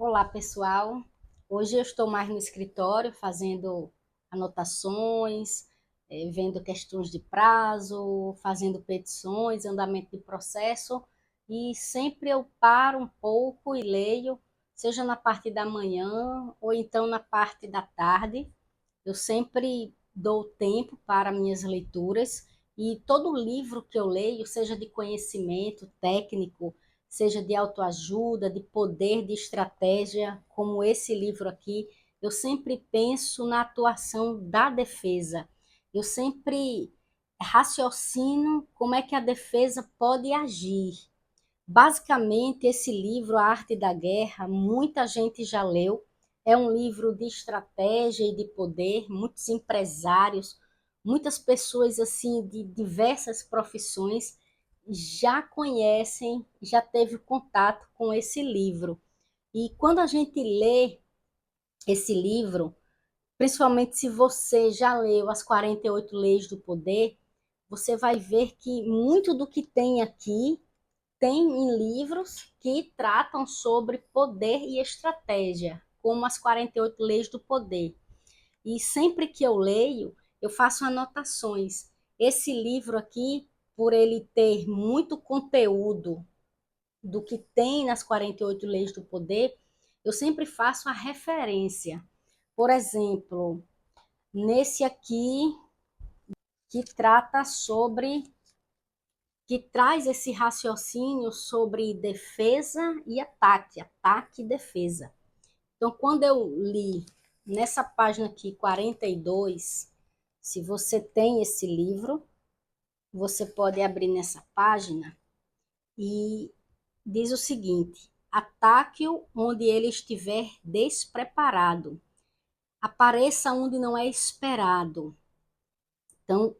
Olá, pessoal. Hoje eu estou mais no escritório fazendo anotações, vendo questões de prazo, fazendo petições, andamento de processo e sempre eu paro um pouco e leio, seja na parte da manhã ou então na parte da tarde. Eu sempre dou tempo para minhas leituras e todo livro que eu leio, seja de conhecimento técnico, seja de autoajuda, de poder, de estratégia, como esse livro aqui, eu sempre penso na atuação da defesa. Eu sempre raciocino como é que a defesa pode agir. Basicamente, esse livro, A Arte da Guerra, muita gente já leu. É um livro de estratégia e de poder, muitos empresários, muitas pessoas assim de diversas profissões já conhecem, já teve contato com esse livro. E quando a gente lê esse livro, principalmente se você já leu As 48 Leis do Poder, você vai ver que muito do que tem aqui tem em livros que tratam sobre poder e estratégia, como as 48 Leis do Poder. E sempre que eu leio, eu faço anotações. Esse livro aqui, por ele ter muito conteúdo do que tem nas 48 Leis do Poder, eu sempre faço a referência. Por exemplo, nesse aqui, que trata sobre que traz esse raciocínio sobre defesa e ataque, ataque e defesa. Então, quando eu li nessa página aqui, 42, se você tem esse livro, você pode abrir nessa página e diz o seguinte: ataque-o onde ele estiver despreparado, apareça onde não é esperado. Então,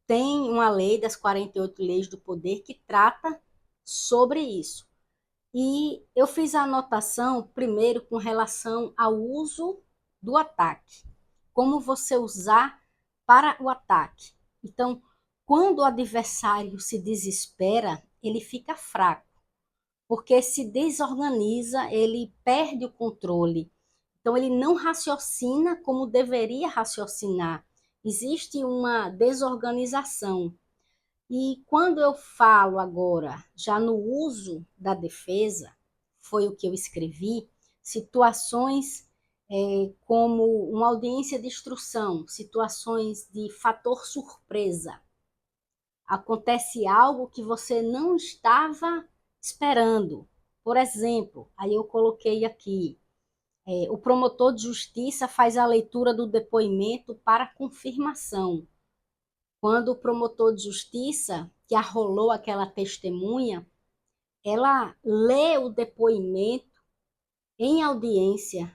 tem uma lei das 48 leis do poder que trata sobre isso. E eu fiz a anotação primeiro com relação ao uso do ataque. Como você usar para o ataque. Então, quando o adversário se desespera, ele fica fraco, porque se desorganiza, ele perde o controle. Então, ele não raciocina como deveria raciocinar. Existe uma desorganização. E quando eu falo agora, já no uso da defesa, foi o que eu escrevi, situações como uma audiência de instrução, situações de fator surpresa. Acontece algo que você não estava esperando. Por exemplo, aí eu coloquei aqui, o promotor de justiça faz a leitura do depoimento para confirmação. Quando o promotor de justiça, que arrolou aquela testemunha, ela lê o depoimento em audiência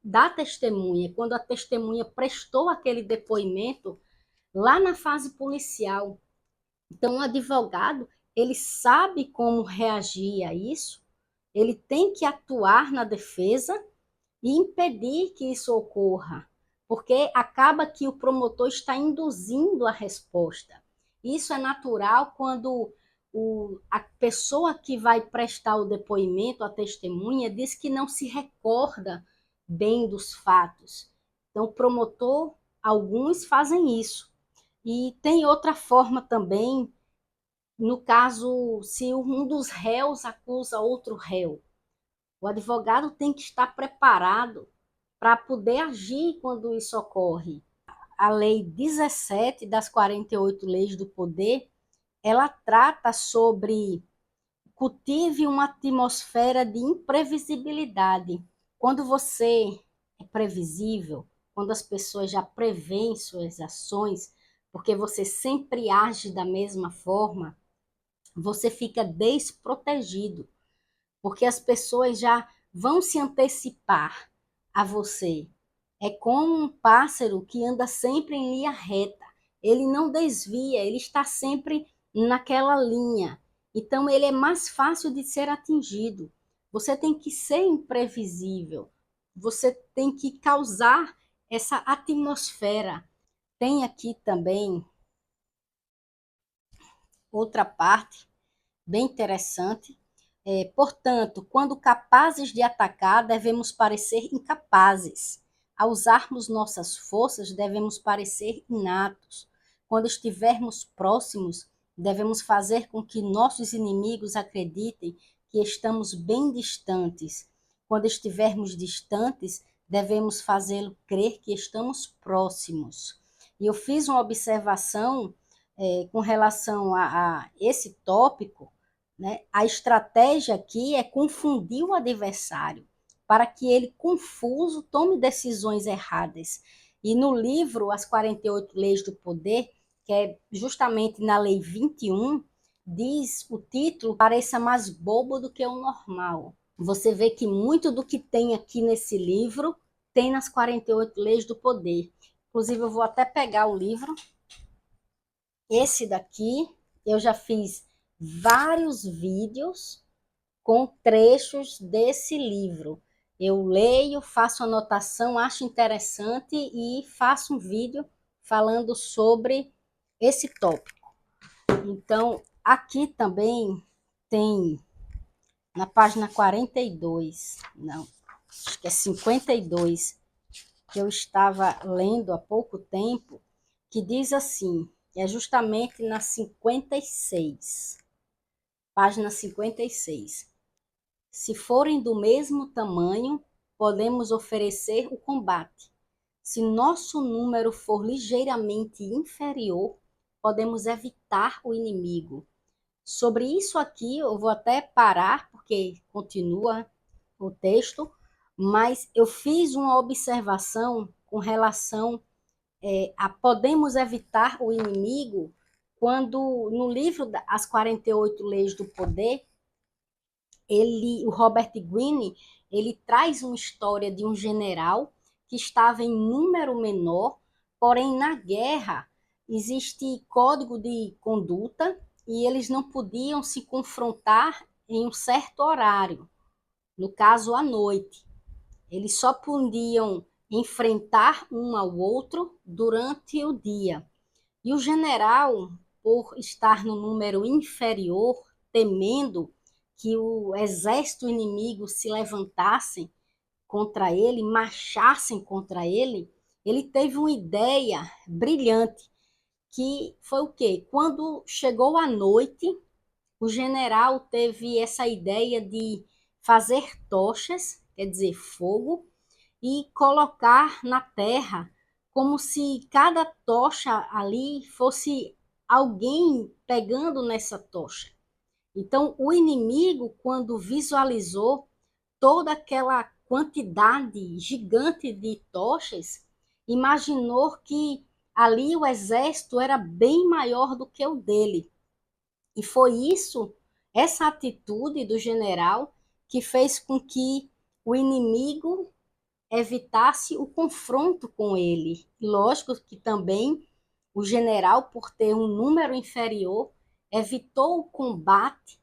da testemunha, quando a testemunha prestou aquele depoimento lá na fase policial. Então, o advogado, ele sabe como reagir a isso, ele tem que atuar na defesa e impedir que isso ocorra, porque acaba que o promotor está induzindo a resposta. Isso é natural quando a pessoa que vai prestar o depoimento, a testemunha, diz que não se recorda bem dos fatos. Então, o promotor, alguns fazem isso. E tem outra forma também, no caso, se um dos réus acusa outro réu. O advogado tem que estar preparado para poder agir quando isso ocorre. A Lei 17 das 48 Leis do Poder, ela trata sobre cultive uma atmosfera de imprevisibilidade. Quando você é previsível, quando as pessoas já preveem suas ações, porque você sempre age da mesma forma, você fica desprotegido, porque as pessoas já vão se antecipar a você. É como um pássaro que anda sempre em linha reta. Ele não desvia, ele está sempre naquela linha. Então, ele é mais fácil de ser atingido. Você tem que ser imprevisível. Você tem que causar essa atmosfera. Tem aqui também outra parte bem interessante. Portanto, quando capazes de atacar, devemos parecer incapazes. Ao usarmos nossas forças, devemos parecer inatos. Quando estivermos próximos, devemos fazer com que nossos inimigos acreditem que estamos bem distantes. Quando estivermos distantes, devemos fazê-lo crer que estamos próximos. E eu fiz uma observação com relação a esse tópico, né? A estratégia aqui é confundir o adversário, para que ele, confuso, tome decisões erradas. E no livro As 48 Leis do Poder, que é justamente na Lei 21, diz o título, pareça mais bobo do que o normal. Você vê que muito do que tem aqui nesse livro tem nas 48 Leis do Poder. Inclusive, eu vou até pegar o livro. Esse daqui, eu já fiz vários vídeos com trechos desse livro. Eu leio, faço anotação, acho interessante e faço um vídeo falando sobre esse tópico. Então, aqui também tem na página 42, não, acho que é 52, que eu estava lendo há pouco tempo, que diz assim, é justamente na 56, página 56. Se forem do mesmo tamanho, podemos oferecer o combate. Se nosso número for ligeiramente inferior, podemos evitar o inimigo. Sobre isso aqui, eu vou até parar, porque continua o texto, mas eu fiz uma observação com relação a podemos evitar o inimigo quando no livro As 48 Leis do Poder, o Robert Greene, ele traz uma história de um general que estava em número menor, porém na guerra existe código de conduta e eles não podiam se confrontar em um certo horário, no caso à noite. Eles só podiam enfrentar um ao outro durante o dia. E o general, por estar no número inferior, temendo que o exército inimigo se levantasse contra ele, marchassem contra ele, ele teve uma ideia brilhante, que foi o quê? Quando chegou a noite, o general teve essa ideia de fazer tochas, quer dizer, fogo, e colocar na terra como se cada tocha ali fosse alguém pegando nessa tocha. Então, o inimigo, quando visualizou toda aquela quantidade gigante de tochas, imaginou que ali o exército era bem maior do que o dele. E foi isso, essa atitude do general, que fez com que o inimigo evitasse o confronto com ele. Lógico que também o general, por ter um número inferior, evitou o combate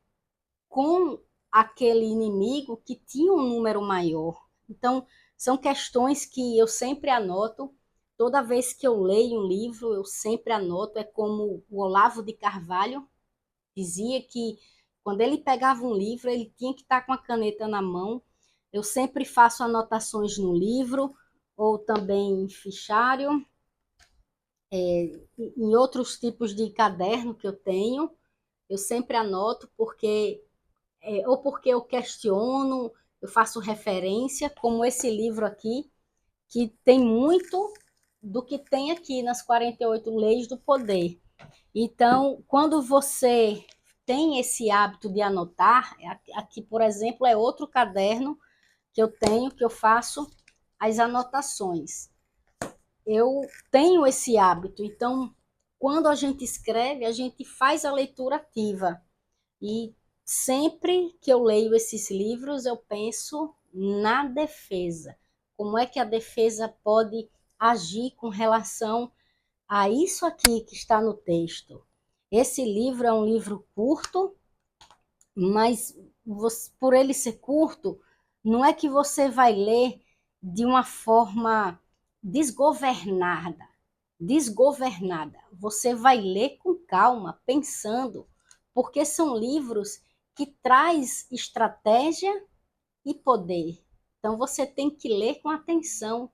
com aquele inimigo que tinha um número maior. Então, são questões que eu sempre anoto. Toda vez que eu leio um livro, eu sempre anoto. É como o Olavo de Carvalho dizia, que quando ele pegava um livro, ele tinha que estar com a caneta na mão. Eu sempre faço anotações no livro, ou também em fichário, em outros tipos de caderno que eu tenho. Eu sempre anoto, porque ou porque eu questiono, eu faço referência, como esse livro aqui, que tem muito do que tem aqui nas 48 Leis do Poder. Então, quando você tem esse hábito de anotar, aqui, por exemplo, é outro caderno que eu tenho, que eu faço as anotações. Eu tenho esse hábito, então, quando a gente escreve, a gente faz a leitura ativa. E sempre que eu leio esses livros, eu penso na defesa. Como é que a defesa pode agir com relação a isso aqui que está no texto? Esse livro é um livro curto, mas por ele ser curto, não é que você vai ler de uma forma desgovernada. Desgovernada. Você vai ler com calma, pensando, porque são livros que traz estratégia e poder. Então, você tem que ler com atenção,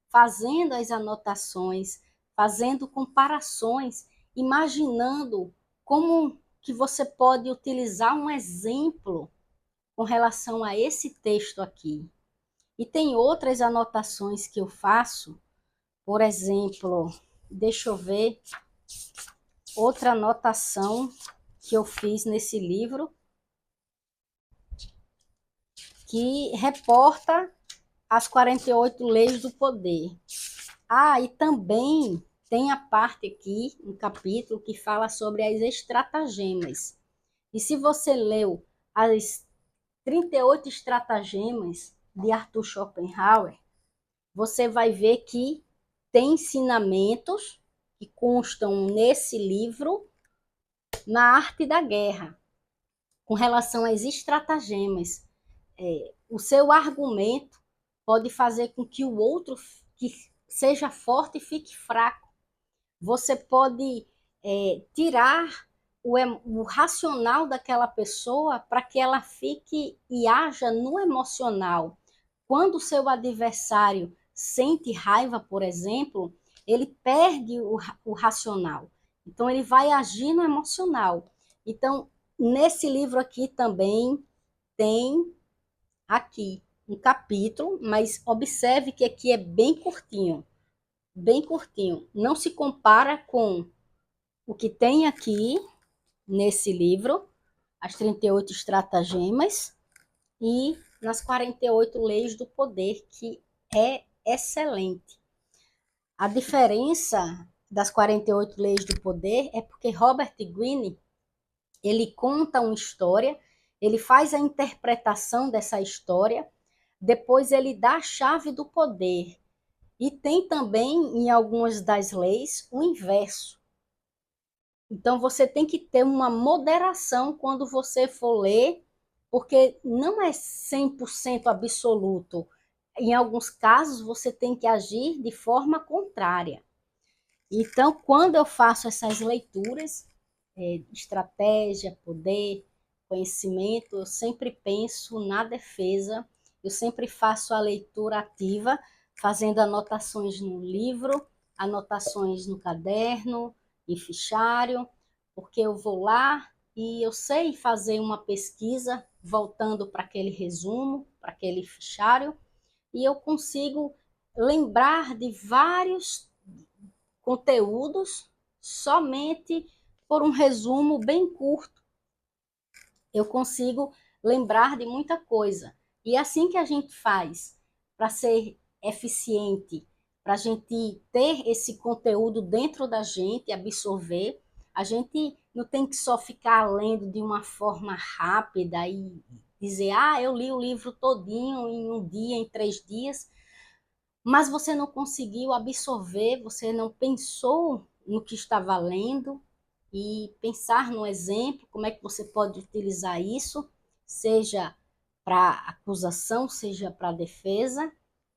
fazendo as anotações, fazendo comparações, imaginando como que você pode utilizar um exemplo com relação a esse texto aqui. E tem outras anotações que eu faço, por exemplo, deixa eu ver, outra anotação que eu fiz nesse livro, que reporta as 48 leis do poder. Ah, e também tem a parte aqui, um capítulo que fala sobre as estratagemas. E se você leu as 38 estratagemas de Arthur Schopenhauer, você vai ver que tem ensinamentos que constam nesse livro na arte da guerra, com relação às estratagemas. O seu argumento pode fazer com que o outro que seja forte fique fraco. Você pode tirar o racional daquela pessoa para que ela fique e haja no emocional. Quando o seu adversário sente raiva, por exemplo, ele perde o racional. Então, ele vai agir no emocional. Então, nesse livro aqui também tem aqui um capítulo, mas observe que aqui é bem curtinho. Bem curtinho. Não se compara com o que tem aqui nesse livro, as 38 estratagemas, e nas 48 leis do poder, que é excelente. A diferença das 48 leis do poder é porque Robert Greene, ele conta uma história, ele faz a interpretação dessa história, depois ele dá a chave do poder. E tem também, em algumas das leis, o inverso. Então, você tem que ter uma moderação quando você for ler, porque não é 100% absoluto. Em alguns casos, você tem que agir de forma contrária. Então, quando eu faço essas leituras, estratégia, poder, conhecimento, eu sempre penso na defesa, eu sempre faço a leitura ativa, fazendo anotações no livro, anotações no caderno, em fichário, porque eu vou lá e eu sei fazer uma pesquisa voltando para aquele resumo, para aquele fichário, e eu consigo lembrar de vários conteúdos somente por um resumo bem curto. Eu consigo lembrar de muita coisa. E é assim que a gente faz para ser eficiente, para a gente ter esse conteúdo dentro da gente, absorver. A gente não tem que só ficar lendo de uma forma rápida e dizer, eu li o livro todinho em um dia, em 3 dias, mas você não conseguiu absorver, você não pensou no que estava lendo e pensar no exemplo, como é que você pode utilizar isso, seja para acusação, seja para defesa,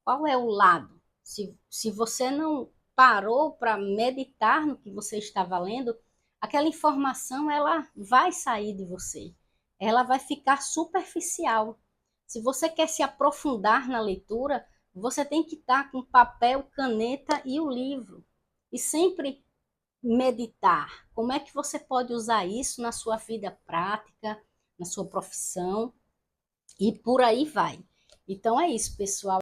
qual é o lado? Se você não parou para meditar no que você estava lendo, aquela informação ela vai sair de você, ela vai ficar superficial. Se você quer se aprofundar na leitura, você tem que estar com papel, caneta e o livro. E sempre meditar. Como é que você pode usar isso na sua vida prática, na sua profissão, e por aí vai. Então é isso, pessoal.